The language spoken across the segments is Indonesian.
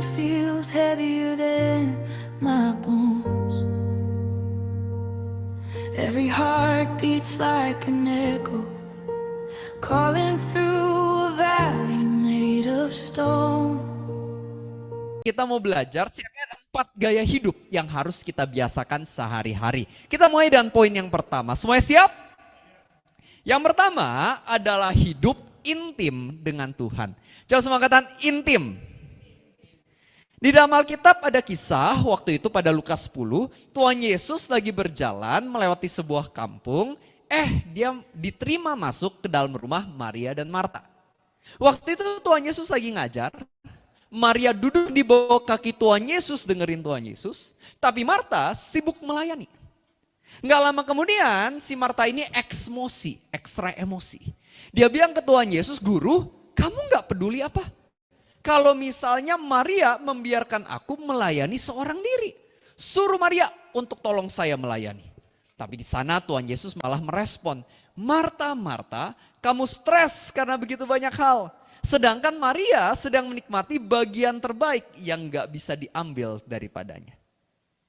night feels heavier than my bones. Every heart beats like an echo, calling through a valley made of stone. Kita mau belajar ada 4 gaya hidup yang harus kita biasakan sehari-hari. Kita mulai dengan poin yang pertama. Semuanya siap? Yang pertama adalah hidup intim dengan Tuhan. Coba semua katakan intim. Di dalam Alkitab ada kisah waktu itu pada Lukas 10, Tuhan Yesus lagi berjalan melewati sebuah kampung, dia diterima masuk ke dalam rumah Maria dan Marta. Waktu itu Tuhan Yesus lagi ngajar, Maria duduk di bawah kaki Tuhan Yesus dengerin Tuhan Yesus, tapi Marta sibuk melayani. Nggak lama kemudian si Marta ini ekstra emosi. Dia bilang ke Tuhan Yesus, "Guru, kamu nggak peduli apa? Kalau misalnya Maria membiarkan aku melayani seorang diri. Suruh Maria untuk tolong saya melayani." Tapi di sana Tuhan Yesus malah merespon, "Marta, Marta, kamu stres karena begitu banyak hal. Sedangkan Maria sedang menikmati bagian terbaik yang gak bisa diambil daripadanya."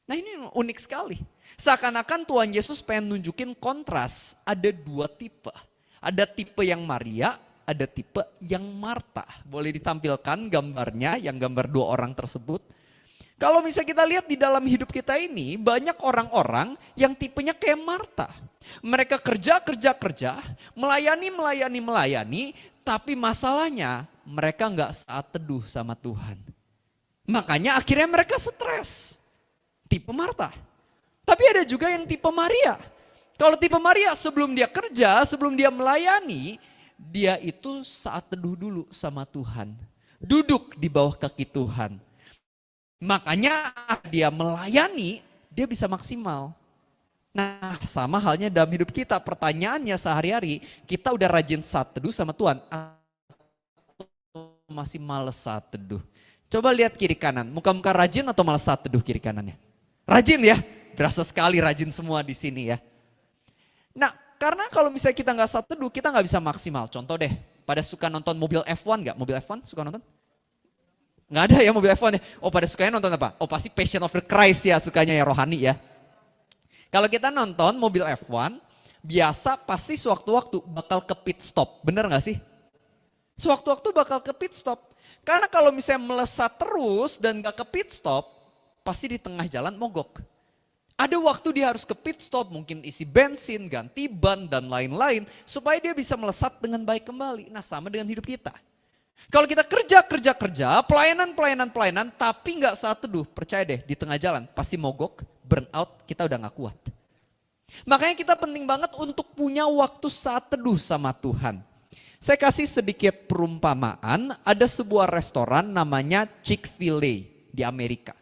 Nah ini unik sekali. Seakan-akan Tuhan Yesus pengen nunjukin kontras, ada 2 tipe. Ada tipe yang Maria, ada tipe yang Marta. Boleh ditampilkan gambarnya, yang gambar 2 orang tersebut. Kalau misalnya kita lihat di dalam hidup kita ini, banyak orang-orang yang tipenya kayak Marta. Mereka kerja, melayani, tapi masalahnya mereka nggak saat teduh sama Tuhan. Makanya akhirnya mereka stres. Tipe Marta. Tapi ada juga yang tipe Maria. Kalau tipe Maria sebelum dia kerja, sebelum dia melayani, dia itu saat teduh dulu sama Tuhan. Duduk di bawah kaki Tuhan. Makanya dia melayani, dia bisa maksimal. Nah sama halnya dalam hidup kita, pertanyaannya sehari-hari, kita udah rajin saat teduh sama Tuhan, atau masih males saat teduh? Coba lihat kiri kanan, muka-muka rajin atau males saat teduh kiri kanannya? Rajin ya, berasa sekali rajin semua di sini ya. Nah karena kalau misalnya kita nggak saat teduh, kita nggak bisa maksimal. Contoh deh, pada suka nonton mobil F1 nggak? Mobil F1 suka nonton? Nggak ada ya mobil F1 ya? Oh pada sukanya nonton apa? Oh pasti Passion of the Christ ya, sukanya ya, rohani ya. Kalau kita nonton mobil F1, biasa pasti sewaktu-waktu bakal ke pit stop, bener nggak sih? Sewaktu-waktu bakal ke pit stop. Karena kalau misalnya melesat terus dan nggak ke pit stop, pasti di tengah jalan mogok. Ada waktu dia harus ke pit stop, mungkin isi bensin, ganti ban, dan lain-lain. Supaya dia bisa melesat dengan baik kembali. Nah sama dengan hidup kita. Kalau kita kerja, pelayanan, tapi nggak saat teduh, percaya deh di tengah jalan pasti mogok, burn out, kita udah nggak kuat. Makanya kita penting banget untuk punya waktu saat teduh sama Tuhan. Saya kasih sedikit perumpamaan, ada sebuah restoran namanya Chick-fil-A di Amerika.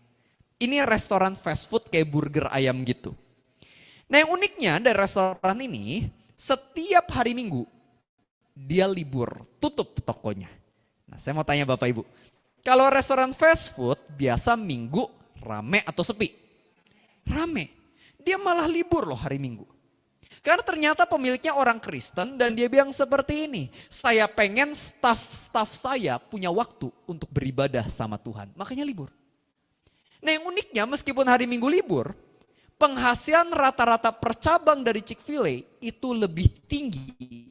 Ini restoran fast food kayak burger ayam gitu. Nah yang uniknya dari restoran ini, setiap hari Minggu dia libur, tutup tokonya. Nah saya mau tanya Bapak Ibu, kalau restoran fast food biasa Minggu rame atau sepi? Rame. Dia malah libur loh hari Minggu. Karena ternyata pemiliknya orang Kristen dan dia bilang seperti ini, saya pengen staff saya punya waktu untuk beribadah sama Tuhan, makanya libur. Nah yang uniknya meskipun hari Minggu libur, penghasilan rata-rata per cabang dari Chick-fil-A itu lebih tinggi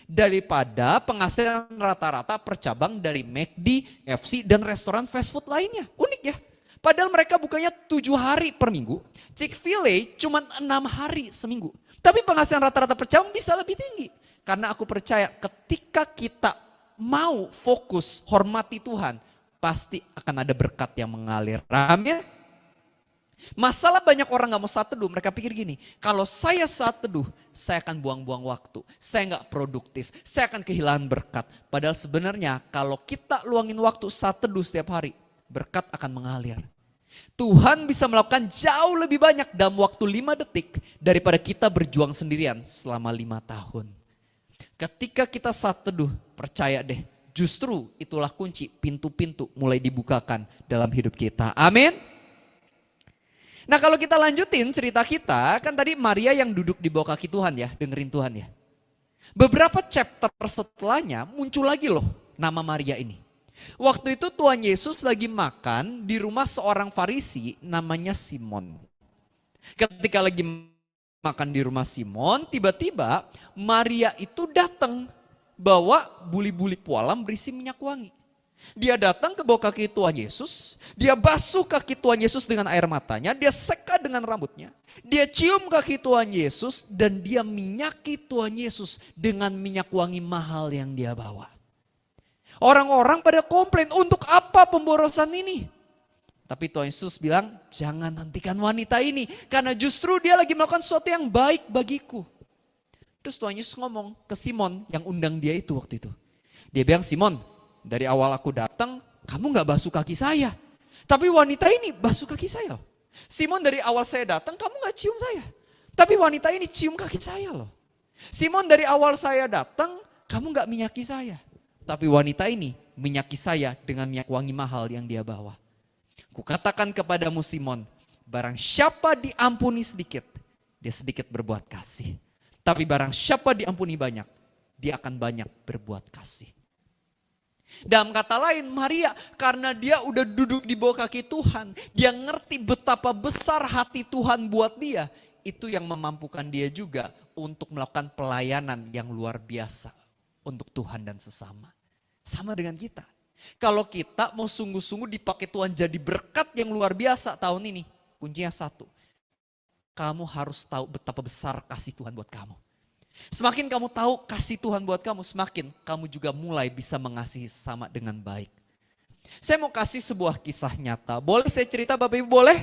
daripada penghasilan rata-rata per cabang dari McD, FC, dan restoran fast food lainnya. Unik ya. Padahal mereka bukanya 7 hari per minggu, Chick-fil-A cuma 6 hari seminggu. Tapi penghasilan rata-rata per cabang bisa lebih tinggi. Karena aku percaya ketika kita mau fokus hormati Tuhan, pasti akan ada berkat yang mengalir. Amin. Masalah banyak orang gak mau saat teduh, mereka pikir gini, kalau saya saat teduh, saya akan buang-buang waktu, saya gak produktif, saya akan kehilangan berkat. Padahal sebenarnya kalau kita luangin waktu saat teduh setiap hari, berkat akan mengalir. Tuhan bisa melakukan jauh lebih banyak dalam waktu 5 detik daripada kita berjuang sendirian selama 5 tahun. Ketika kita saat teduh, percaya deh, justru itulah kunci pintu-pintu mulai dibukakan dalam hidup kita. Amin. Nah kalau kita lanjutin cerita kita, kan tadi Maria yang duduk di bawah kaki Tuhan ya, dengerin Tuhan ya. Beberapa chapter setelahnya muncul lagi loh nama Maria ini. Waktu itu Tuhan Yesus lagi makan di rumah seorang Farisi namanya Simon. Ketika lagi makan di rumah Simon, tiba-tiba Maria itu datang bawa buli-buli pualam berisi minyak wangi. Dia datang ke bawah kaki Tuhan Yesus, dia basuh kaki Tuhan Yesus dengan air matanya, dia seka dengan rambutnya. Dia cium kaki Tuhan Yesus dan dia minyaki Tuhan Yesus dengan minyak wangi mahal yang dia bawa. Orang-orang pada komplain, untuk apa pemborosan ini? Tapi Tuhan Yesus bilang, jangan nantikan wanita ini, karena justru dia lagi melakukan sesuatu yang baik bagiku. Terus Tuhan Yesus ngomong ke Simon yang undang dia itu waktu itu. Dia bilang, Simon, dari awal aku datang, kamu gak basuh kaki saya. Tapi wanita ini basuh kaki saya. Simon, dari awal saya datang, kamu gak cium saya. Tapi wanita ini cium kaki saya loh. Simon, dari awal saya datang, kamu gak minyaki saya. Tapi wanita ini minyaki saya dengan minyak wangi mahal yang dia bawa. Kukatakan kepadamu Simon, barang siapa diampuni sedikit, dia sedikit berbuat kasih. Tapi barang siapa diampuni banyak, dia akan banyak berbuat kasih. Dalam kata lain, Maria karena dia udah duduk di bawah kaki Tuhan, dia ngerti betapa besar hati Tuhan buat dia. Itu yang memampukan dia juga untuk melakukan pelayanan yang luar biasa untuk Tuhan dan sesama. Sama dengan kita. Kalau kita mau sungguh-sungguh dipakai Tuhan jadi berkat yang luar biasa tahun ini, kuncinya satu. Kamu harus tahu betapa besar kasih Tuhan buat kamu. Semakin kamu tahu kasih Tuhan buat kamu, semakin kamu juga mulai bisa mengasihi sesama dengan baik. Saya mau kasih sebuah kisah nyata. Boleh saya cerita Bapak Ibu, boleh?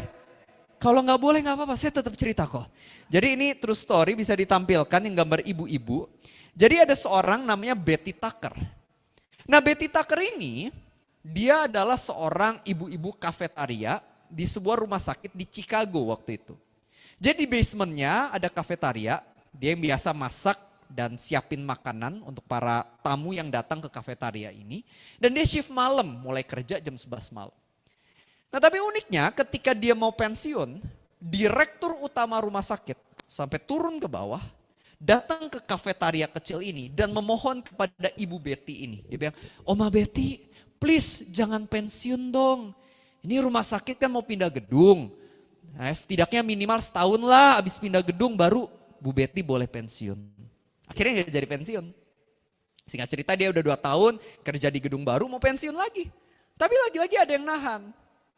Kalau nggak boleh nggak apa-apa, saya tetap cerita kok. Jadi ini true story, bisa ditampilkan yang gambar ibu-ibu. Jadi ada seorang namanya Betty Tucker. Nah Betty Tucker ini, dia adalah seorang ibu-ibu kafetaria di sebuah rumah sakit di Chicago waktu itu. Jadi di basementnya ada kafetaria, dia yang biasa masak dan siapin makanan untuk para tamu yang datang ke kafetaria ini. Dan dia shift malam, mulai kerja jam 11 malam. Nah tapi uniknya ketika dia mau pensiun, direktur utama rumah sakit sampai turun ke bawah, datang ke kafetaria kecil ini dan memohon kepada Ibu Betty ini. Dia bilang, Oma Betty, please jangan pensiun dong. Ini rumah sakit kan mau pindah gedung. Nah, setidaknya minimal setahun lah habis pindah gedung baru Bu Betty boleh pensiun. Akhirnya gak jadi pensiun. Singkat cerita dia udah 2 tahun kerja di gedung baru mau pensiun lagi. Tapi lagi-lagi ada yang nahan.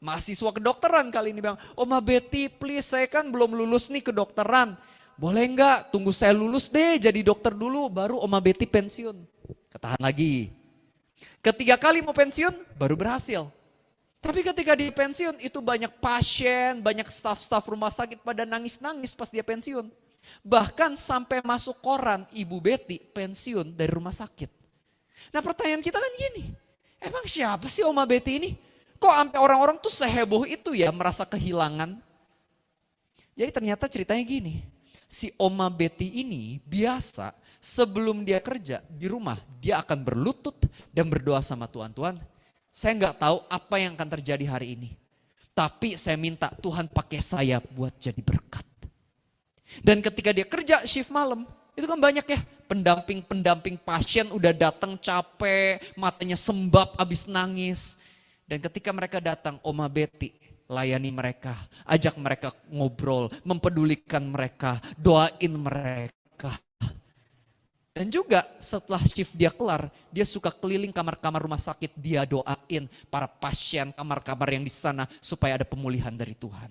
Mahasiswa kedokteran kali ini bilang, Oma Betty please saya kan belum lulus nih kedokteran. Boleh enggak tunggu saya lulus deh jadi dokter dulu baru Oma Betty pensiun. Ketahan lagi. Ketiga kali mau pensiun baru berhasil. Tapi ketika dia pensiun itu banyak pasien, banyak staf-staf rumah sakit pada nangis-nangis pas dia pensiun. Bahkan sampai masuk koran Ibu Betty pensiun dari rumah sakit. Nah pertanyaan kita kan gini, emang siapa sih Oma Betty ini? Kok sampai orang-orang tuh seheboh itu ya merasa kehilangan? Jadi ternyata ceritanya gini, si Oma Betty ini biasa sebelum dia kerja di rumah dia akan berlutut dan berdoa sama Tuhan. Tuhan, saya nggak tahu apa yang akan terjadi hari ini. Tapi saya minta Tuhan pakai saya buat jadi berkat. Dan ketika dia kerja shift malam, itu kan banyak ya pendamping-pendamping pasien udah datang capek, matanya sembab abis nangis. Dan ketika mereka datang, Oma Betty layani mereka, ajak mereka ngobrol, mempedulikan mereka, doain mereka. Dan juga setelah shift dia kelar, dia suka keliling kamar-kamar rumah sakit, dia doain para pasien kamar-kamar yang di sana supaya ada pemulihan dari Tuhan.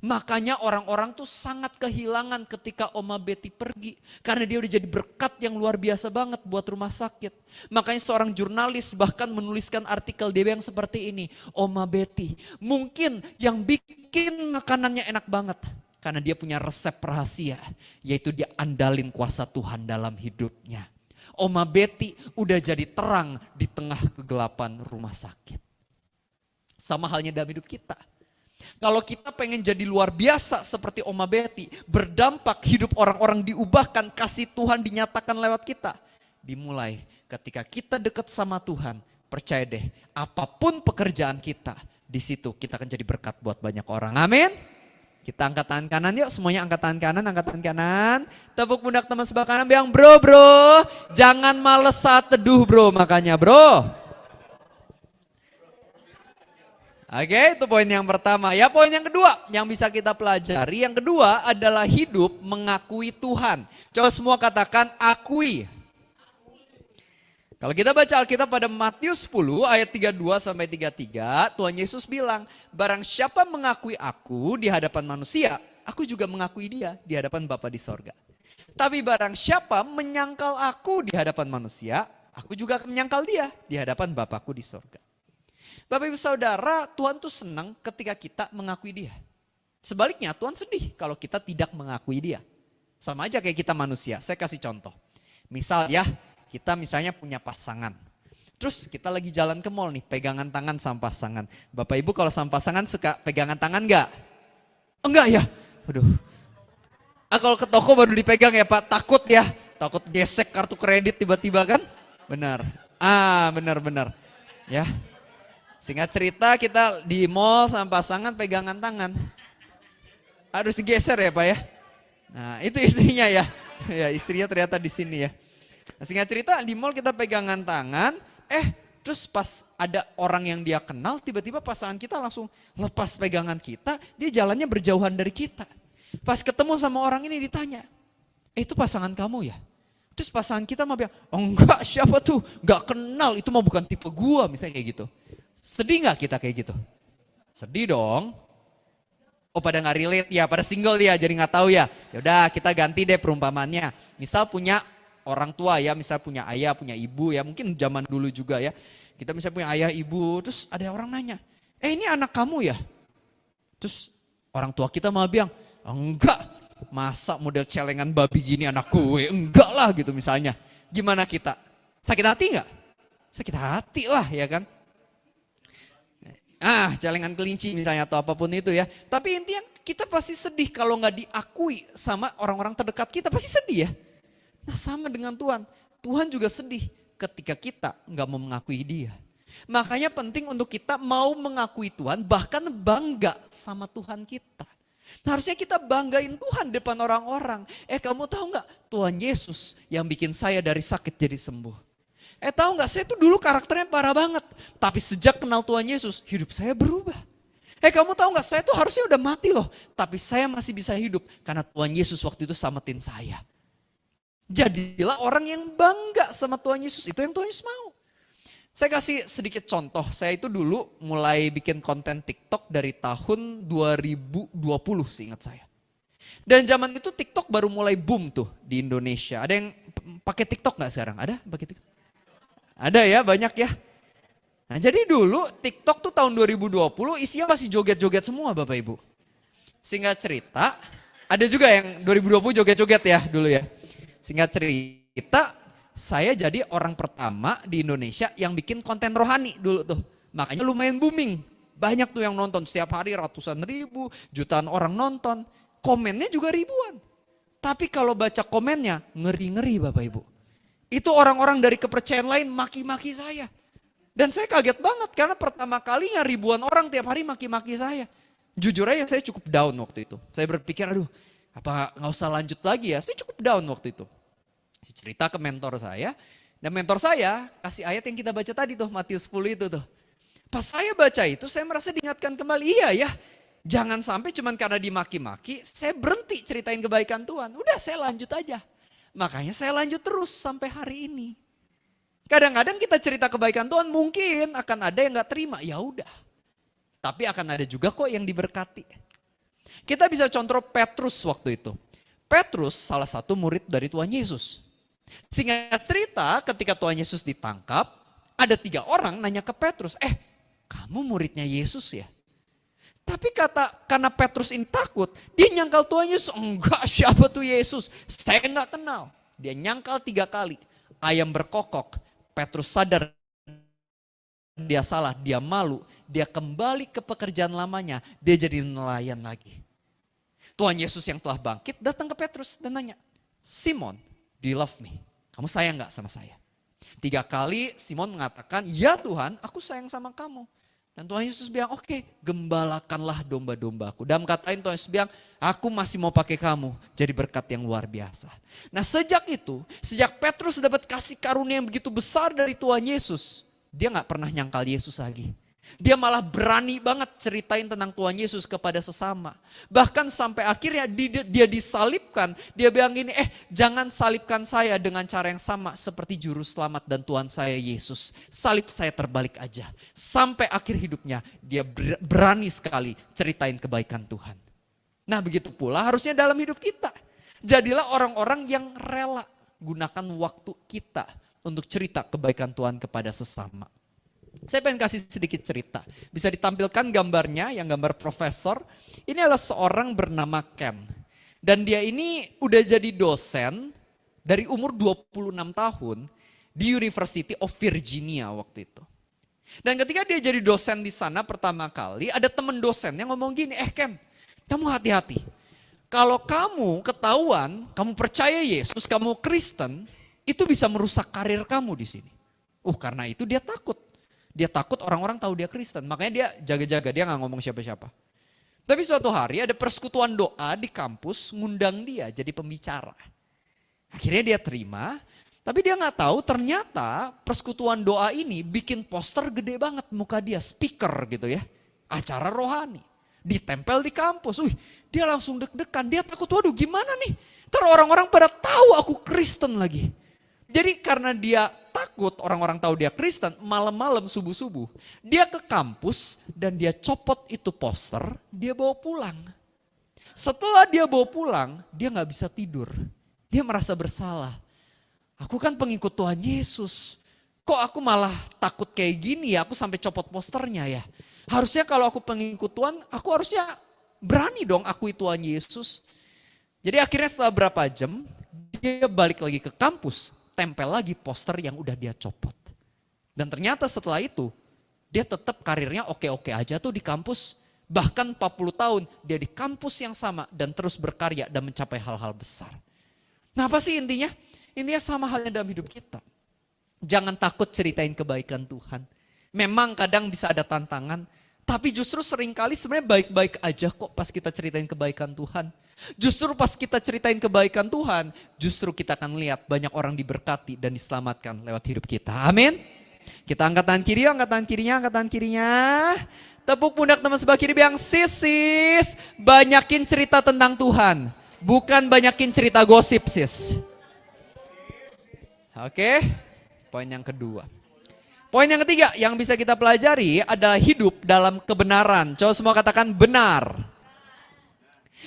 Makanya orang-orang tuh sangat kehilangan ketika Oma Betty pergi. Karena dia udah jadi berkat yang luar biasa banget buat rumah sakit. Makanya seorang jurnalis bahkan menuliskan artikel dia yang seperti ini. Oma Betty mungkin yang bikin makanannya enak banget. Karena dia punya resep rahasia. Yaitu dia andalin kuasa Tuhan dalam hidupnya. Oma Betty udah jadi terang di tengah kegelapan rumah sakit. Sama halnya dalam hidup kita. Kalau kita pengen jadi luar biasa seperti Oma Betty, berdampak hidup orang-orang diubahkan, kasih Tuhan dinyatakan lewat kita. Dimulai ketika kita dekat sama Tuhan, percaya deh, apapun pekerjaan kita, di situ kita akan jadi berkat buat banyak orang. Amin. Kita angkat tangan kanan yuk, semuanya angkat tangan kanan, angkat tangan kanan. Tepuk pundak teman sebelah kanan, bilang bro, jangan males saat teduh bro, makanya bro. Oke, itu poin yang pertama. Ya, poin yang kedua yang bisa kita pelajari. Yang kedua adalah hidup mengakui Tuhan. Coba semua katakan akui. Kalau kita baca Alkitab pada Matius 10 ayat 32 sampai 33, Tuhan Yesus bilang, barang siapa mengakui aku di hadapan manusia, aku juga mengakui dia di hadapan Bapa di sorga. Tapi barang siapa menyangkal aku di hadapan manusia, aku juga akan menyangkal dia di hadapan Bapakku di sorga. Bapak ibu saudara, Tuhan tuh senang ketika kita mengakui dia. Sebaliknya Tuhan sedih kalau kita tidak mengakui dia. Sama aja kayak kita manusia, saya kasih contoh. Misal ya, kita misalnya punya pasangan. Terus kita lagi jalan ke mall nih, pegangan tangan sama pasangan. Bapak ibu kalau sama pasangan suka pegangan tangan enggak? Enggak ya? Waduh. Kalau ke toko baru dipegang ya Pak, takut ya. Takut gesek kartu kredit tiba-tiba kan? Benar. Benar. Ya. Singkat cerita kita di mall sama pasangan pegangan tangan. Harus digeser ya Pak ya. Nah itu istrinya ya. Ya istrinya ternyata di sini ya. Nah, singkat cerita di mall kita pegangan tangan. Terus pas ada orang yang dia kenal tiba-tiba pasangan kita langsung lepas pegangan kita. Dia jalannya berjauhan dari kita. Pas ketemu sama orang ini ditanya. Itu pasangan kamu ya? Terus pasangan kita mau bilang, oh enggak siapa tuh? Enggak kenal itu mah bukan tipe gua misalnya kayak gitu. Sedih gak kita kayak gitu? Sedih dong. Oh pada gak relate ya, pada single ya jadi gak tahu ya. Yaudah kita ganti deh perumpamannya. Misal punya orang tua ya, misal punya ayah, punya ibu ya. Mungkin zaman dulu juga ya. Kita misal punya ayah, ibu, terus ada orang nanya. Ini anak kamu ya? Terus orang tua kita malah bilang, enggak. Masa model celengan babi gini anak gue? Enggak lah gitu misalnya. Gimana kita? Sakit hati gak? Sakit hati lah ya kan? Celengan kelinci misalnya atau apapun itu ya. Tapi intinya kita pasti sedih kalau nggak diakui sama orang-orang terdekat kita. Pasti sedih ya. Nah sama dengan Tuhan. Tuhan juga sedih ketika kita nggak mau mengakui dia. Makanya penting untuk kita mau mengakui Tuhan bahkan bangga sama Tuhan kita. Nah, harusnya kita banggain Tuhan depan orang-orang. Kamu tahu nggak Tuhan Yesus yang bikin saya dari sakit jadi sembuh. Tahu nggak, saya tuh dulu karakternya parah banget. Tapi sejak kenal Tuhan Yesus, hidup saya berubah. Kamu tahu nggak, saya tuh harusnya udah mati loh. Tapi saya masih bisa hidup karena Tuhan Yesus waktu itu selamatin saya. Jadilah orang yang bangga sama Tuhan Yesus. Itu yang Tuhan Yesus mau. Saya kasih sedikit contoh. Saya itu dulu mulai bikin konten TikTok dari tahun 2020 seingat saya. Dan zaman itu TikTok baru mulai boom tuh di Indonesia. Ada yang pakai TikTok nggak sekarang? Ada pakai TikTok? Ada ya, banyak ya. Nah jadi dulu TikTok tuh tahun 2020 isinya masih joget-joget semua Bapak Ibu. Singkat cerita, ada juga yang 2020 joget-joget ya dulu ya. Singkat cerita, saya jadi orang pertama di Indonesia yang bikin konten rohani dulu tuh. Makanya lumayan booming. Banyak tuh yang nonton setiap hari ratusan ribu, jutaan orang nonton. Komennya juga ribuan. Tapi kalau baca komennya ngeri-ngeri Bapak Ibu. Itu orang-orang dari kepercayaan lain maki-maki saya. Dan saya kaget banget karena pertama kalinya ribuan orang tiap hari maki-maki saya. Jujur aja saya cukup down waktu itu. Saya berpikir aduh apa nggak usah lanjut lagi ya. Saya cukup down waktu itu. Saya cerita ke mentor saya. Dan mentor saya kasih ayat yang kita baca tadi tuh Matius 10 itu tuh. Pas saya baca itu saya merasa diingatkan kembali. Iya ya jangan sampai cuman karena dimaki-maki saya berhenti ceritain kebaikan Tuhan. Udah saya lanjut aja. Makanya saya lanjut terus sampai hari ini. Kadang-kadang kita cerita kebaikan Tuhan mungkin akan ada yang gak terima. Ya udah. Tapi akan ada juga kok yang diberkati. Kita bisa contoh Petrus waktu itu. Petrus salah satu murid dari Tuhan Yesus. Singkat cerita ketika Tuhan Yesus ditangkap. Ada 3 orang nanya ke Petrus. Kamu muridnya Yesus ya? Tapi karena Petrus ini takut, dia nyangkal Tuhan Yesus. Enggak, siapa tuh Yesus? Saya enggak kenal. Dia nyangkal 3 kali. Ayam berkokok, Petrus sadar dia salah, dia malu. Dia kembali ke pekerjaan lamanya, dia jadi nelayan lagi. Tuhan Yesus yang telah bangkit datang ke Petrus dan nanya, Simon, do you love me? Kamu sayang enggak sama saya? 3 kali Simon mengatakan, ya Tuhan, aku sayang sama kamu. Dan Tuhan Yesus bilang, oke, gembalakanlah domba-dombaku. Dalam kata lain Tuhan Yesus bilang, aku masih mau pakai kamu jadi berkat yang luar biasa. Nah sejak itu, sejak Petrus dapat kasih karunia yang begitu besar dari Tuhan Yesus, dia gak pernah nyangkal Yesus lagi. Dia malah berani banget ceritain tentang Tuhan Yesus kepada sesama. Bahkan sampai akhirnya dia disalibkan. Dia bilang gini, jangan salibkan saya dengan cara yang sama seperti juru selamat dan Tuhan saya Yesus. Salib saya terbalik aja. Sampai akhir hidupnya dia berani sekali ceritain kebaikan Tuhan. Nah begitu pula harusnya dalam hidup kita. Jadilah orang-orang yang rela gunakan waktu kita untuk cerita kebaikan Tuhan kepada sesama. Saya pengen kasih sedikit cerita. Bisa ditampilkan gambarnya, yang gambar profesor. Ini adalah seorang bernama Ken. Dan dia ini udah jadi dosen dari umur 26 tahun di University of Virginia waktu itu. Dan ketika dia jadi dosen di sana pertama kali, ada teman dosen yang ngomong gini, Ken, kamu hati-hati. Kalau kamu ketahuan, kamu percaya Yesus, kamu Kristen, itu bisa merusak karir kamu di sini. Karena itu dia takut. Dia takut orang-orang tahu dia Kristen. Makanya dia jaga-jaga, dia gak ngomong siapa-siapa. Tapi suatu hari ada persekutuan doa di kampus ngundang dia jadi pembicara. Akhirnya dia terima, tapi dia gak tahu ternyata persekutuan doa ini bikin poster gede banget muka dia, speaker gitu ya. Acara rohani, ditempel di kampus. Dia langsung deg-degan, dia takut, waduh gimana nih. Ntar orang-orang pada tahu aku Kristen lagi. Jadi karena dia takut orang-orang tahu dia Kristen, malam-malam subuh-subuh, dia ke kampus dan dia copot itu poster, dia bawa pulang. Setelah dia bawa pulang, dia gak bisa tidur. Dia merasa bersalah. Aku kan pengikut Tuhan Yesus. Kok aku malah takut kayak gini ya, aku sampai copot posternya ya. Harusnya kalau aku pengikut Tuhan, aku harusnya berani dong akui Tuhan Yesus. Jadi akhirnya setelah berapa jam, dia balik lagi ke kampus. Tempel lagi poster yang udah dia copot. Dan ternyata setelah itu, dia tetap karirnya oke-oke aja tuh di kampus. Bahkan 40 tahun dia di kampus yang sama dan terus berkarya dan mencapai hal-hal besar. Nah apa sih intinya? Intinya sama halnya dalam hidup kita. Jangan takut ceritain kebaikan Tuhan. Memang kadang bisa ada tantangan, tapi justru seringkali sebenarnya baik-baik aja kok pas kita ceritain kebaikan Tuhan. Justru pas kita ceritain kebaikan Tuhan, justru kita akan lihat banyak orang diberkati dan diselamatkan lewat hidup kita. Amin. Kita angkat tangan kiri, angkat tangan kirinya, angkat tangan kirinya. Tepuk pundak teman sebelah kiri bilang, sis, banyakin cerita tentang Tuhan. Bukan banyakin cerita gosip sis. Oke, poin yang kedua. Poin yang ketiga yang bisa kita pelajari adalah hidup dalam kebenaran. Coba semua katakan benar.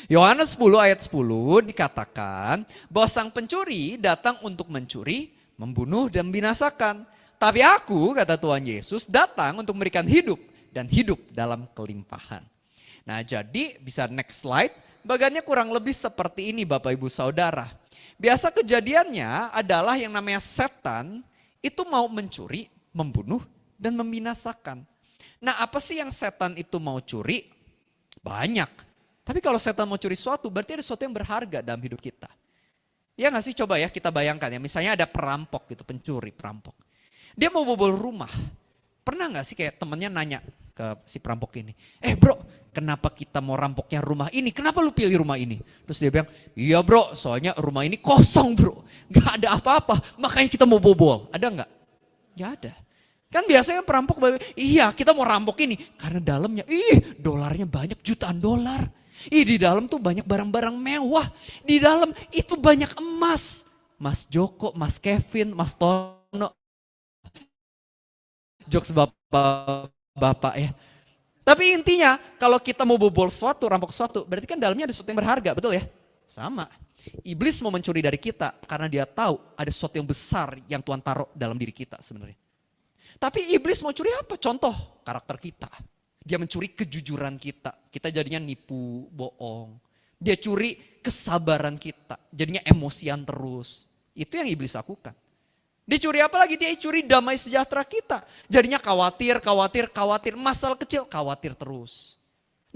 Yohanes 10 ayat 10 dikatakan bahwa sang pencuri datang untuk mencuri, membunuh dan membinasakan. Tapi aku, kata Tuhan Yesus, datang untuk memberikan hidup dan hidup dalam kelimpahan. Nah jadi bisa next slide, bagannya kurang lebih seperti ini Bapak Ibu Saudara. Biasa kejadiannya adalah yang namanya setan itu mau mencuri, membunuh dan membinasakan. Nah apa sih yang setan itu mau curi? Banyak. Tapi kalau setan mau curi sesuatu, berarti ada sesuatu yang berharga dalam hidup kita. Ya nggak sih, coba ya kita bayangkan ya, misalnya ada perampok gitu, pencuri, perampok. Dia mau bobol rumah. Pernah nggak sih kayak temennya nanya ke si perampok ini, bro, kenapa kita mau rampoknya rumah ini? Kenapa lu pilih rumah ini? Terus dia bilang, iya bro, soalnya rumah ini kosong bro. Nggak ada apa-apa, makanya kita mau bobol. Ada nggak? Nggak ada. Kan biasanya perampok, iya kita mau rampok ini. Karena dalamnya, dolarnya banyak, jutaan dolar. Di dalam tuh banyak barang-barang mewah. Di dalam itu banyak emas. Mas Joko, Mas Kevin, Mas Tono. Jokes bapak-bapak ya. Tapi intinya kalau kita mau bobol sesuatu, rampok sesuatu, berarti kan dalamnya ada sesuatu yang berharga, betul ya? Sama. Iblis mau mencuri dari kita karena dia tahu ada sesuatu yang besar yang Tuhan taruh dalam diri kita sebenarnya. Tapi iblis mau curi apa? Contoh karakter kita. Dia mencuri kejujuran kita. Kita jadinya nipu, bohong. Dia curi kesabaran kita. Jadinya emosian terus. Itu yang iblis lakukan. Dia curi apa lagi? Dia curi damai sejahtera kita. Jadinya khawatir. Masalah kecil, khawatir terus.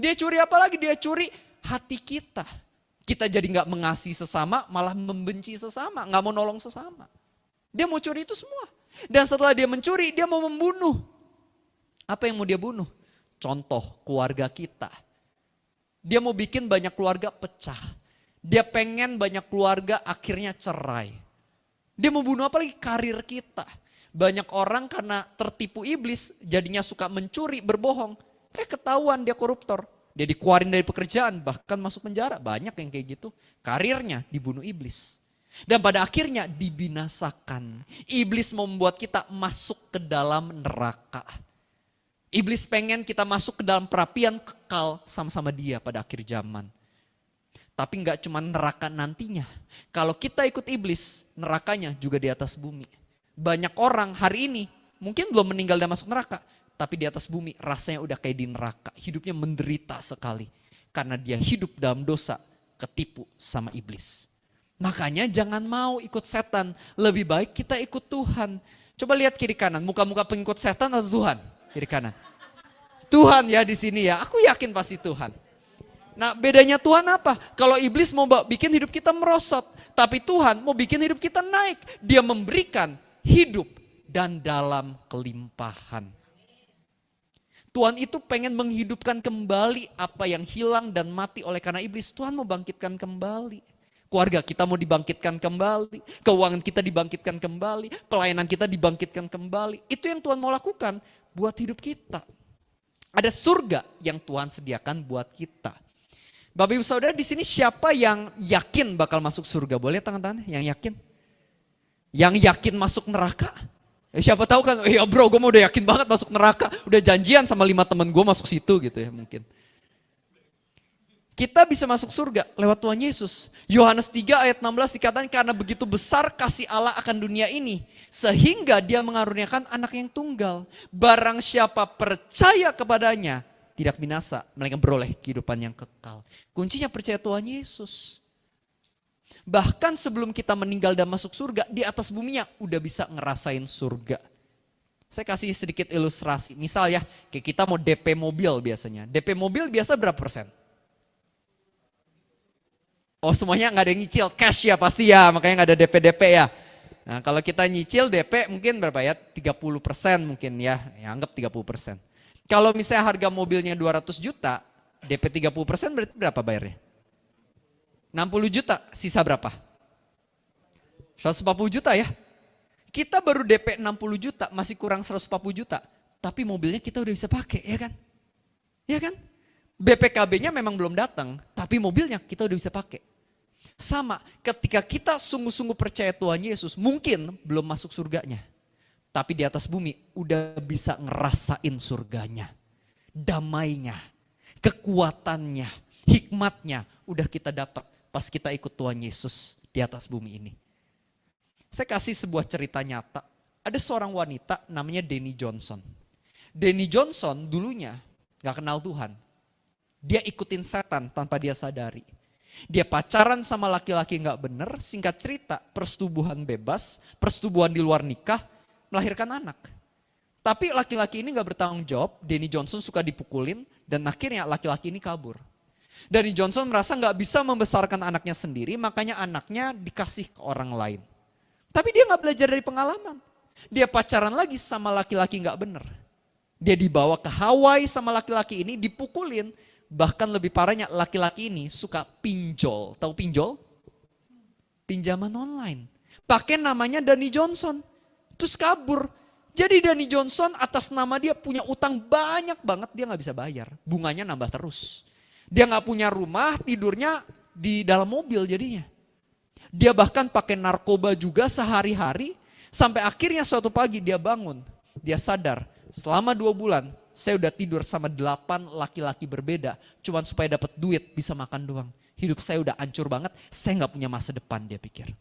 Dia curi apa lagi? Dia curi hati kita. Kita jadi gak mengasihi sesama, malah membenci sesama. Gak mau nolong sesama. Dia mau curi itu semua. Dan setelah dia mencuri, dia mau membunuh. Apa yang mau dia bunuh? Contoh keluarga kita. Dia mau bikin banyak keluarga pecah. Dia pengen banyak keluarga akhirnya cerai. Dia mau bunuh apa lagi? Karir kita. Banyak orang karena tertipu iblis jadinya suka mencuri, berbohong. Ketahuan dia koruptor. Dia dikeluarin dari pekerjaan, bahkan masuk penjara. Banyak yang kayak gitu. Karirnya dibunuh iblis. Dan pada akhirnya dibinasakan. Iblis membuat kita masuk ke dalam neraka. Iblis pengen kita masuk ke dalam perapian kekal sama-sama dia pada akhir zaman. Tapi nggak cuma neraka nantinya. Kalau kita ikut iblis, nerakanya juga di atas bumi. Banyak orang hari ini mungkin belum meninggal dan masuk neraka. Tapi di atas bumi rasanya udah kayak di neraka. Hidupnya menderita sekali. Karena dia hidup dalam dosa, ketipu sama iblis. Makanya jangan mau ikut setan. Lebih baik kita ikut Tuhan. Coba lihat kiri kanan, muka-muka pengikut setan atau Tuhan? Kiri kanan. Tuhan ya di sini ya, aku yakin pasti Tuhan. Nah bedanya Tuhan apa? Kalau iblis mau bikin hidup kita merosot. Tapi Tuhan mau bikin hidup kita naik. Dia memberikan hidup dan dalam kelimpahan. Tuhan itu pengen menghidupkan kembali apa yang hilang dan mati oleh karena iblis. Tuhan mau bangkitkan kembali. Keluarga kita mau dibangkitkan kembali. Keuangan kita dibangkitkan kembali. Pelayanan kita dibangkitkan kembali. Itu yang Tuhan mau lakukan buat hidup kita. Ada surga yang Tuhan sediakan buat kita. Bapak Ibu Saudara di sini siapa yang yakin bakal masuk surga? Boleh tangan-tangan yang yakin? Yang yakin masuk neraka? Siapa tahu kan, ya bro gue mau udah yakin banget masuk neraka. Udah janjian sama 5 temen gue masuk situ gitu ya mungkin. Kita bisa masuk surga lewat Tuhan Yesus. Yohanes 3 ayat 16 dikatakan karena begitu besar kasih Allah akan dunia ini. Sehingga dia mengaruniakan anak yang tunggal. Barang siapa percaya kepadanya tidak binasa, melainkan beroleh kehidupan yang kekal. Kuncinya percaya Tuhan Yesus. Bahkan sebelum kita meninggal dan masuk surga, di atas buminya udah bisa ngerasain surga. Saya kasih sedikit ilustrasi. Misal ya, kayak kita mau DP mobil biasanya. DP mobil biasa berapa persen? Oh semuanya nggak ada yang nyicil, cash ya pasti ya, makanya nggak ada DP-DP ya. Nah kalau kita nyicil DP mungkin berapa ya? 30% mungkin ya anggap 30%. Kalau misalnya harga mobilnya 200 juta, DP 30% berarti berapa bayarnya? 60 juta, sisa berapa? 140 juta ya. Kita baru DP 60 juta, masih kurang 140 juta. Tapi mobilnya kita udah bisa pakai, ya kan? Ya kan? BPKB-nya memang belum datang, tapi mobilnya kita udah bisa pakai. Sama, ketika kita sungguh-sungguh percaya Tuhan Yesus, mungkin belum masuk surganya. Tapi di atas bumi udah bisa ngerasain surganya. Damainya, kekuatannya, hikmatnya udah kita dapat pas kita ikut Tuhan Yesus di atas bumi ini. Saya kasih sebuah cerita nyata. Ada seorang wanita namanya Denny Johnson. Denny Johnson dulunya gak kenal Tuhan. Dia ikutin setan tanpa dia sadari. Dia pacaran sama laki-laki gak bener, singkat cerita persetubuhan bebas, persetubuhan di luar nikah, melahirkan anak. Tapi laki-laki ini gak bertanggung jawab, Denny Johnson suka dipukulin dan akhirnya laki-laki ini kabur. Denny Johnson merasa gak bisa membesarkan anaknya sendiri, makanya anaknya dikasih ke orang lain. Tapi dia gak belajar dari pengalaman. Dia pacaran lagi sama laki-laki gak bener. Dia dibawa ke Hawaii sama laki-laki ini, dipukulin. Bahkan lebih parahnya laki-laki ini suka pinjol. Tahu pinjol? Pinjaman online. Pakai namanya Denny Johnson. Terus kabur. Jadi Denny Johnson atas nama dia punya utang banyak banget, dia gak bisa bayar. Bunganya nambah terus. Dia gak punya rumah, tidurnya di dalam mobil jadinya. Dia bahkan pakai narkoba juga sehari-hari. Sampai akhirnya suatu pagi dia bangun. Dia sadar selama 2 bulan saya udah tidur sama 8 laki-laki berbeda. Cuman supaya dapat duit bisa makan doang. Hidup saya udah hancur banget, saya gak punya masa depan dia pikir.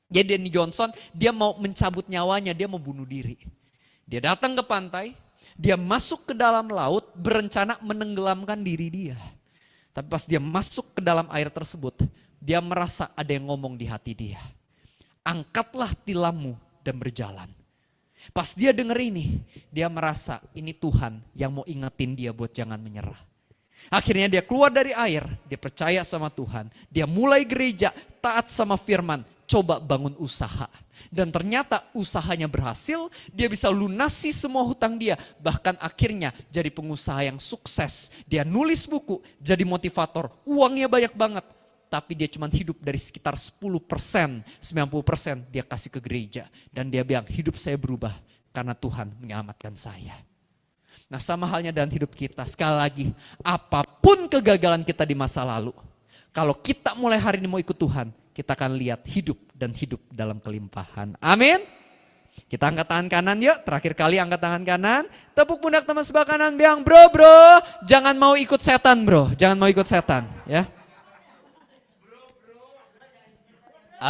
Jadi Denny Johnson dia mau mencabut nyawanya, dia mau bunuh diri. Dia datang ke pantai, dia masuk ke dalam laut berencana menenggelamkan diri dia. Tapi pas dia masuk ke dalam air tersebut, dia merasa ada yang ngomong di hati dia. Angkatlah tilammu dan berjalan. Pas dia denger ini, dia merasa ini Tuhan yang mau ingetin dia buat jangan menyerah. Akhirnya dia keluar dari air, dia percaya sama Tuhan. Dia mulai gereja, taat sama firman, coba bangun usaha. Dan ternyata usahanya berhasil, dia bisa lunasi semua hutang dia. Bahkan akhirnya jadi pengusaha yang sukses. Dia nulis buku, jadi motivator, uangnya banyak banget. tapi dia cuma hidup dari sekitar 10%, 90% dia kasih ke gereja. Dan dia bilang, hidup saya berubah karena Tuhan menyelamatkan saya. Nah sama halnya dalam hidup kita, sekali lagi, apapun kegagalan kita di masa lalu, kalau kita mulai hari ini mau ikut Tuhan, kita akan lihat hidup dan hidup dalam kelimpahan. Amin. Kita angkat tangan kanan yuk, terakhir kali angkat tangan kanan. Tepuk pundak teman sebelah kanan, bilang bro, jangan mau ikut setan bro, jangan mau ikut setan ya.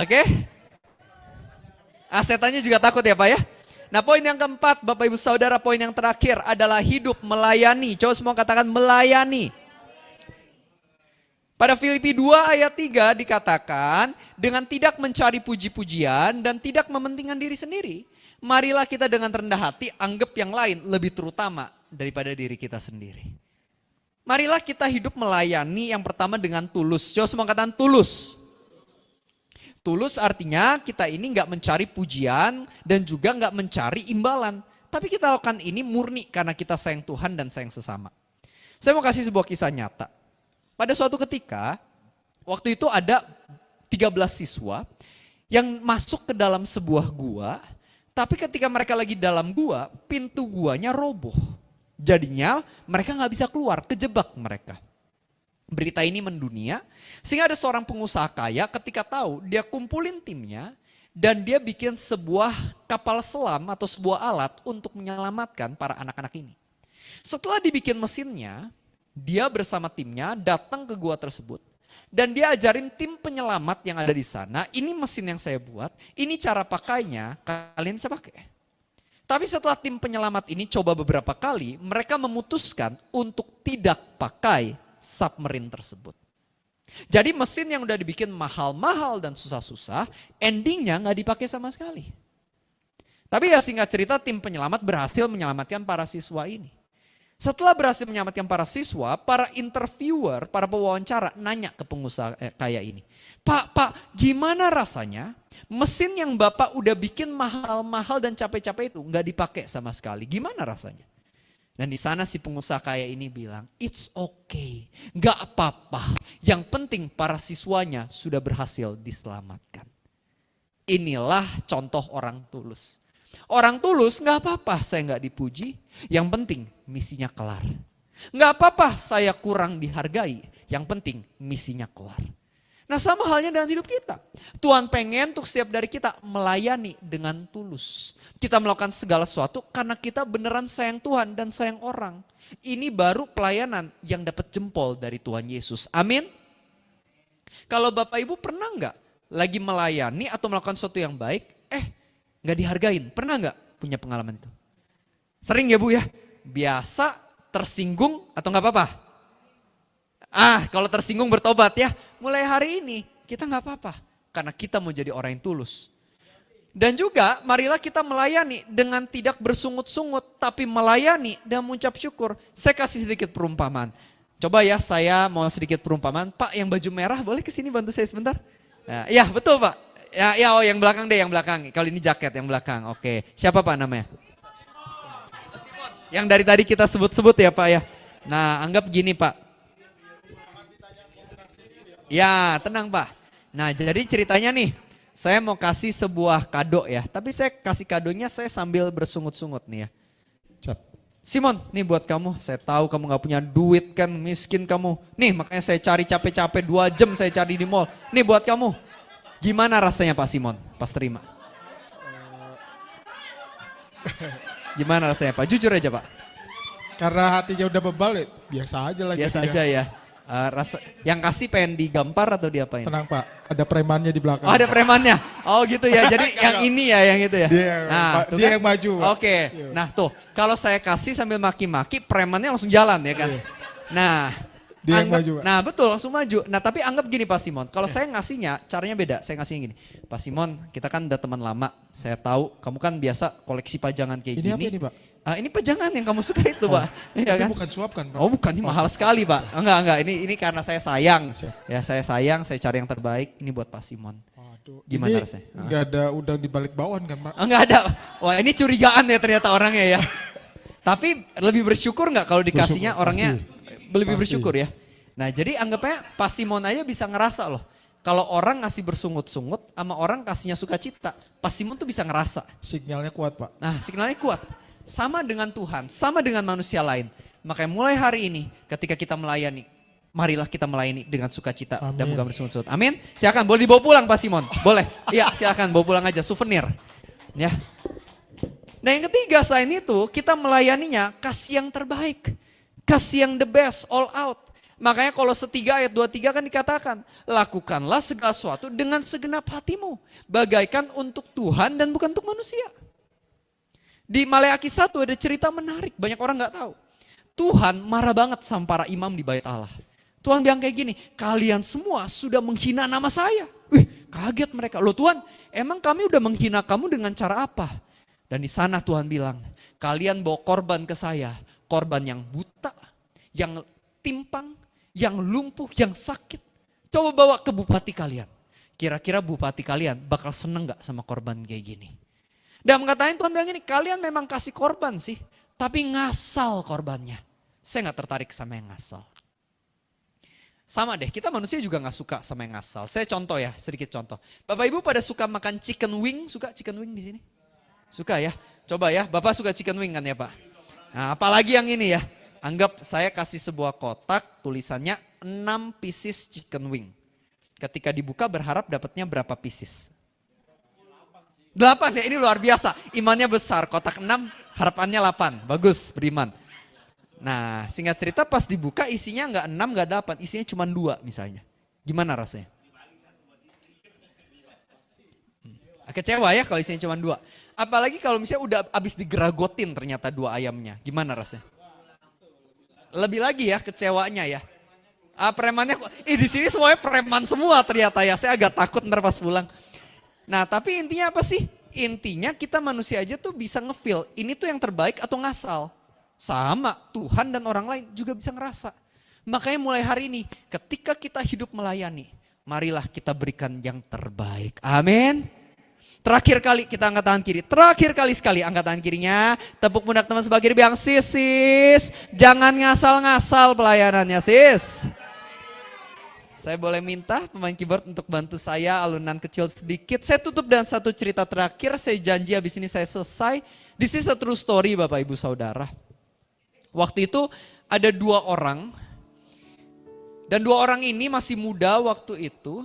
Oke. Setannya juga takut ya Pak ya. Nah poin yang keempat Bapak Ibu Saudara, poin yang terakhir adalah hidup melayani. Coba semua katakan melayani. Pada Filipi 2 ayat 3 dikatakan, dengan tidak mencari puji-pujian dan tidak mementingkan diri sendiri, marilah kita dengan rendah hati anggap yang lain lebih terutama daripada diri kita sendiri. Marilah kita hidup melayani yang pertama dengan tulus. Coba semua katakan tulus. Tulus artinya kita ini nggak mencari pujian dan juga nggak mencari imbalan. Tapi kita lakukan ini murni karena kita sayang Tuhan dan sayang sesama. Saya mau kasih sebuah kisah nyata. Pada suatu ketika, waktu itu ada 13 siswa yang masuk ke dalam sebuah gua, tapi ketika mereka lagi dalam gua, pintu guanya roboh. Jadinya mereka nggak bisa keluar, kejebak mereka. Berita ini mendunia, sehingga ada seorang pengusaha kaya ketika tahu, dia kumpulin timnya, dan dia bikin sebuah kapal selam atau sebuah alat untuk menyelamatkan para anak-anak ini. Setelah dibikin mesinnya, dia bersama timnya datang ke gua tersebut. Dan dia ajarin tim penyelamat yang ada di sana, ini mesin yang saya buat, ini cara pakainya, kalian bisa pakai. Tapi setelah tim penyelamat ini coba beberapa kali, mereka memutuskan untuk tidak pakai submarine tersebut. Jadi mesin yang udah dibikin mahal-mahal dan susah-susah, endingnya gak dipakai sama sekali. Tapi ya singkat cerita tim penyelamat berhasil menyelamatkan para siswa ini. Setelah berhasil menyelamatkan para siswa, para interviewer, para pewawancara nanya ke pengusaha kaya ini. Pak, gimana rasanya mesin yang Bapak udah bikin mahal-mahal dan capek-capek itu gak dipakai sama sekali. Gimana rasanya? Dan di sana si pengusaha kaya ini bilang, it's okay, gak apa-apa. Yang penting para siswanya sudah berhasil diselamatkan. Inilah contoh orang tulus. Orang tulus gak apa-apa saya gak dipuji, yang penting misinya kelar. Gak apa-apa saya kurang dihargai, yang penting misinya kelar. Nah sama halnya dengan hidup kita. Tuhan pengen untuk setiap dari kita melayani dengan tulus. Kita melakukan segala sesuatu karena kita beneran sayang Tuhan dan sayang orang. Ini baru pelayanan yang dapat jempol dari Tuhan Yesus. Amin. Kalau Bapak Ibu pernah nggak lagi melayani atau melakukan sesuatu yang baik, nggak dihargain? Pernah nggak punya pengalaman itu? Sering ya Bu ya? Biasa tersinggung atau nggak apa-apa? Kalau tersinggung bertobat ya. Mulai hari ini kita nggak apa-apa. Karena kita mau jadi orang yang tulus. Dan juga marilah kita melayani dengan tidak bersungut-sungut. Tapi melayani dan mengucap syukur. Saya kasih sedikit perumpamaan. Coba ya saya mau sedikit perumpamaan. Pak yang baju merah boleh kesini bantu saya sebentar? Ya betul Pak. Ya yang belakang deh yang belakang. Kalau ini jaket yang belakang. Oke. Siapa Pak namanya? Simon. Yang dari tadi kita sebut-sebut ya Pak ya. Nah anggap gini Pak. Ya tenang Pak. Nah jadi ceritanya nih, saya mau kasih sebuah kado ya. Tapi saya kasih kadonya saya sambil bersungut-sungut nih ya. Simon nih buat kamu, saya tahu kamu gak punya duit kan, miskin kamu. Nih makanya saya cari capek-capek 2 jam saya cari di mall. Nih buat kamu. Gimana rasanya Pak Simon pas terima? Gimana rasanya Pak? Jujur aja Pak. Karena hatinya udah bebal ya biasa aja lah. Biasa aja ya. Yang kasih pengen digampar atau diapain? Tenang Pak, ada premannya di belakang. Oh ada premannya, oh gitu ya, jadi yang ini ya yang itu ya? Dia yang maju. Oke, nah tuh kalau saya kasih sambil maki-maki premannya langsung jalan ya kan? Nah, dia yang maju Pak. Nah betul langsung maju, nah tapi anggap gini Pak Simon, kalau saya ngasihnya caranya beda, saya ngasihnya gini. Pak Simon kita kan udah teman lama, saya tahu kamu kan biasa koleksi pajangan kayak gini. Ini apa ini Pak? Ini pajangan yang kamu suka itu Pak. Iya kan? Bukan suap kan Pak? Oh bukan, ini mahal sekali Pak. Enggak, ini karena saya sayang. Siap. Ya saya sayang, saya cari yang terbaik. Ini buat Pak Simon. Waduh, Gimana ini rasanya? Enggak ada udang di balik bawaan kan Pak? Enggak ada. Wah ini curigaan ya ternyata orangnya ya. Tapi lebih bersyukur nggak kalau dikasihnya Bersyukur, orangnya lebih Pasti. bersyukur ya. Nah jadi anggapnya Pak Simon aja bisa ngerasa loh. Kalau orang ngasih bersungut-sungut sama orang kasihnya sukacita, Pak Simon tuh bisa ngerasa. Sinyalnya kuat Pak. Nah, signalnya kuat. Sama dengan Tuhan, sama dengan manusia lain. Makanya mulai hari ini ketika kita melayani, marilah kita melayani dengan sukacita dan bukan bersungut-sungut. Amin. Silakan, boleh dibawa pulang Pak Simon. Boleh. Iya, silakan bawa pulang aja souvenir. Ya. Nah, yang ketiga selain itu, kita melayaninya kasih yang terbaik. Kasih yang the best, all out. Makanya Kolose 3 ayat 23 kan dikatakan, lakukanlah segala sesuatu dengan segenap hatimu. Bagaikan untuk Tuhan dan bukan untuk manusia. Di Maleakhi 1 ada cerita menarik, banyak orang gak tahu. Tuhan marah banget sama para imam di bait Allah. Tuhan bilang kayak gini, kalian semua sudah menghina nama saya. Wih, kaget mereka. Loh Tuhan, emang kami udah menghina kamu dengan cara apa? Dan di sana Tuhan bilang, kalian bawa korban ke saya. Korban yang buta, yang timpang, yang lumpuh, yang sakit. Coba bawa ke bupati kalian. Kira-kira bupati kalian bakal seneng gak sama korban kayak gini? Dan mengatakan Tuhan bilang gini, kalian memang kasih korban sih. Tapi ngasal korbannya. Saya gak tertarik sama yang ngasal. Sama deh, kita manusia juga gak suka sama yang ngasal. Saya contoh ya, sedikit contoh. Bapak Ibu pada suka makan chicken wing? Suka chicken wing di sini? Suka ya? Coba ya, Bapak suka chicken wing kan ya Pak? Nah apalagi yang ini ya. Anggap saya kasih sebuah kotak tulisannya 6 pieces chicken wing. Ketika dibuka berharap dapatnya berapa pieces? 8 ya, ini luar biasa. Imannya besar, kotak 6 harapannya 8. Bagus, beriman. Nah singkat cerita pas dibuka isinya enggak 6 enggak 8, isinya cuma 2 misalnya. Gimana rasanya? Kecewa ya kalau isinya cuma 2. Apalagi kalau misalnya udah habis digeragotin ternyata 2 ayamnya. Gimana rasanya? Lebih lagi ya kecewanya ya. Premannya kok, di sini semuanya preman semua ternyata ya. Saya agak takut ntar pas pulang. Nah tapi intinya apa sih? Intinya kita manusia aja tuh bisa ngefeel ini tuh yang terbaik atau ngasal. Sama Tuhan dan orang lain juga bisa ngerasa. Makanya mulai hari ini ketika kita hidup melayani, marilah kita berikan yang terbaik. Amin. Terakhir kali kita angkat tangan kiri. Terakhir kali sekali angkat tangan kirinya. Tepuk pundak teman sebelah kiri bilang sis. Jangan ngasal-ngasal pelayanannya sis. Saya boleh minta pemain keyboard untuk bantu saya alunan kecil sedikit. Saya tutup dengan satu cerita terakhir. Saya janji habis ini saya selesai. This is a true story Bapak Ibu Saudara. Waktu itu ada 2 orang. Dan 2 orang ini masih muda waktu itu.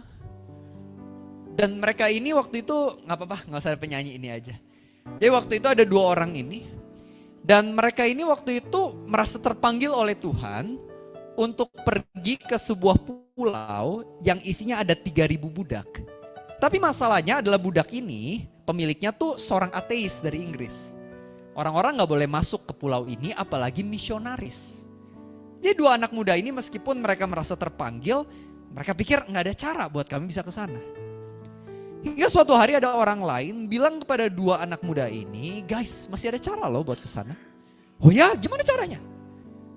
Dan mereka ini waktu itu gak apa-apa, gak usah penyanyi ini aja. Jadi waktu itu ada 2 orang ini. Dan mereka ini waktu itu merasa terpanggil oleh Tuhan untuk pergi ke sebuah pulau yang isinya ada 3.000 budak. Tapi masalahnya adalah budak ini pemiliknya tuh seorang ateis dari Inggris. Orang-orang gak boleh masuk ke pulau ini apalagi misionaris. Jadi 2 anak muda ini meskipun mereka merasa terpanggil, mereka pikir gak ada cara buat kami bisa ke sana. Hingga suatu hari ada orang lain bilang kepada 2 anak muda ini, guys masih ada cara loh buat ke sana. Oh ya gimana caranya?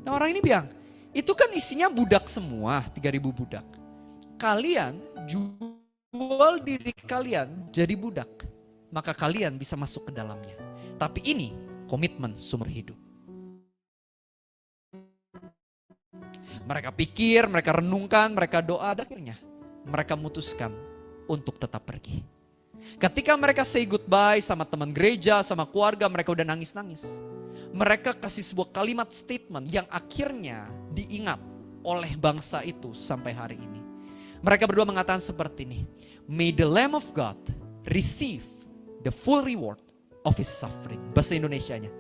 Nah orang ini bilang, itu kan isinya budak semua, 3.000 budak. Kalian jual diri kalian jadi budak, maka kalian bisa masuk ke dalamnya. Tapi ini komitmen seumur hidup. Mereka pikir, mereka renungkan, mereka doa, dan akhirnya mereka memutuskan untuk tetap pergi. Ketika mereka say goodbye sama teman gereja, sama keluarga, mereka udah nangis-nangis. Mereka kasih sebuah kalimat statement yang akhirnya diingat oleh bangsa itu sampai hari ini. Mereka berdua mengatakan seperti ini. May the Lamb of God receive the full reward of his suffering. Bahasa Indonesianya.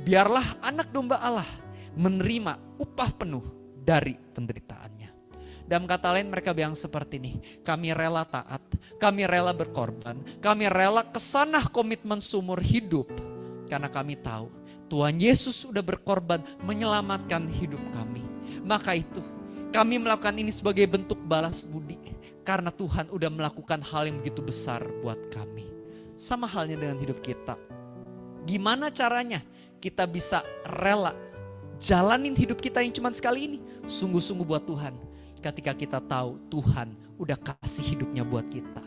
Biarlah anak domba Allah menerima upah penuh dari penderitaannya. Dalam kata lain mereka bilang seperti ini, kami rela taat, kami rela berkorban, kami rela kesanah komitmen seumur hidup. Karena kami tahu Tuhan Yesus sudah berkorban menyelamatkan hidup kami. Maka itu kami melakukan ini sebagai bentuk balas budi. Karena Tuhan udah melakukan hal yang begitu besar buat kami. Sama halnya dengan hidup kita. Gimana caranya kita bisa rela jalanin hidup kita yang cuma sekali ini. Sungguh-sungguh buat Tuhan. Ketika kita tahu Tuhan udah kasih hidupnya buat kita.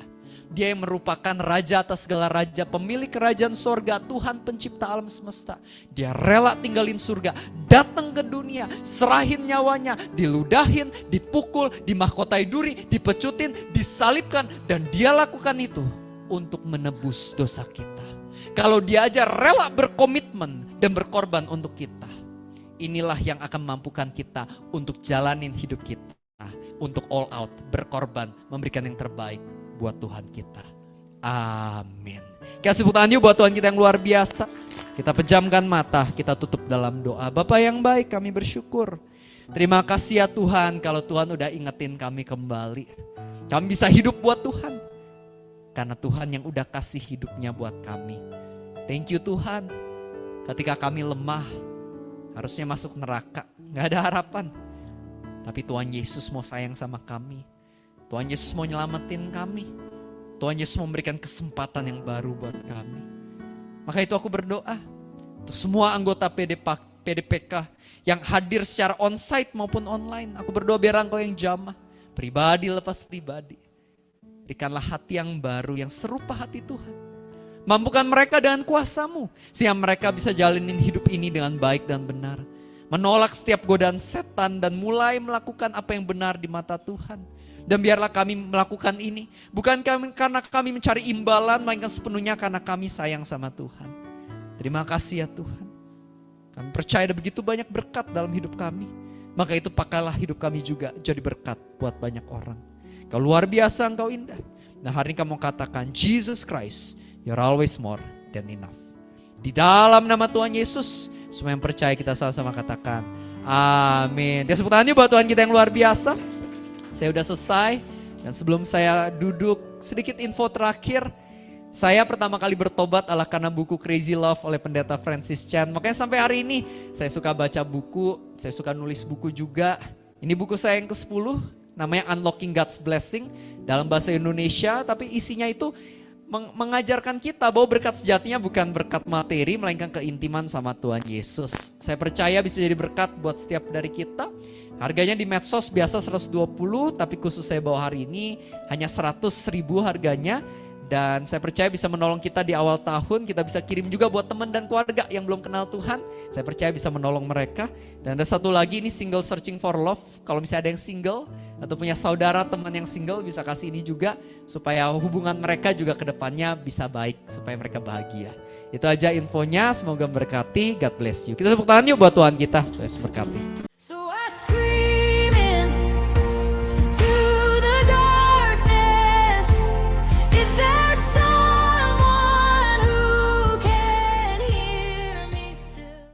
Dia yang merupakan raja atas segala raja, pemilik kerajaan sorga, Tuhan pencipta alam semesta. Dia rela tinggalin surga, datang ke dunia, serahin nyawanya, diludahin, dipukul, dimahkotai duri, dipecutin, disalibkan. Dan dia lakukan itu untuk menebus dosa kita. Kalau dia aja rela berkomitmen dan berkorban untuk kita, inilah yang akan memampukan kita untuk jalanin hidup kita. Untuk all out, berkorban, memberikan yang terbaik buat Tuhan kita. Amin. Kasih tepuk tangan yuk buat Tuhan kita yang luar biasa. Kita pejamkan mata, kita tutup dalam doa. Bapa yang baik, kami bersyukur. Terima kasih ya Tuhan, kalau Tuhan udah ingetin kami kembali. Kami bisa hidup buat Tuhan. Karena Tuhan yang udah kasih hidupnya buat kami. Thank you Tuhan. Ketika kami lemah, harusnya masuk neraka, gak ada harapan. Tapi Tuhan Yesus mau sayang sama kami. Tuhan Yesus mau nyelamatin kami. Tuhan Yesus memberikan kesempatan yang baru buat kami. Maka itu aku berdoa untuk semua anggota PDPK yang hadir secara onsite maupun online. Aku berdoa biar engkau yang jamah, pribadi lepas pribadi. Berikanlah hati yang baru yang serupa hati Tuhan. Mampukan mereka dengan kuasa-Mu sehingga mereka bisa jalanin hidup ini dengan baik dan benar. Menolak setiap godaan setan dan mulai melakukan apa yang benar di mata Tuhan. Dan biarlah kami melakukan ini bukan karena kami mencari imbalan, melainkan sepenuhnya karena kami sayang sama Tuhan. Terima kasih ya Tuhan. Kami percaya ada begitu banyak berkat dalam hidup kami. Maka itu pakailah hidup kami juga jadi berkat buat banyak orang. Kau luar biasa, Engkau indah. Nah hari ini kamu katakan, Jesus Christ, you're always more than enough. Di dalam nama Tuhan Yesus, semua yang percaya kita sama-sama katakan, amin. Tepuk tangan yuk buat Tuhan kita yang luar biasa. Saya udah selesai, dan sebelum saya duduk, sedikit info terakhir. Saya pertama kali bertobat adalah karena buku Crazy Love oleh pendeta Francis Chan. Makanya sampai hari ini saya suka baca buku, saya suka nulis buku juga. Ini buku saya yang ke-10, namanya Unlocking God's Blessing dalam bahasa Indonesia. Tapi isinya itu mengajarkan kita bahwa berkat sejatinya bukan berkat materi, melainkan keintiman sama Tuhan Yesus. Saya percaya bisa jadi berkat buat setiap dari kita. Harganya di medsos biasa 120, tapi khusus saya bawa hari ini hanya 100.000 harganya. Dan saya percaya bisa menolong kita di awal tahun. Kita bisa kirim juga buat teman dan keluarga yang belum kenal Tuhan. Saya percaya bisa menolong mereka. Dan ada satu lagi, ini Single Searching for Love. Kalau misalnya ada yang single atau punya saudara teman yang single, bisa kasih ini juga. Supaya hubungan mereka juga ke depannya bisa baik. Supaya mereka bahagia. Itu aja infonya, semoga memberkati. God bless you. Kita tepuk tangan yuk buat Tuhan kita. Tuhan Yesus berkati.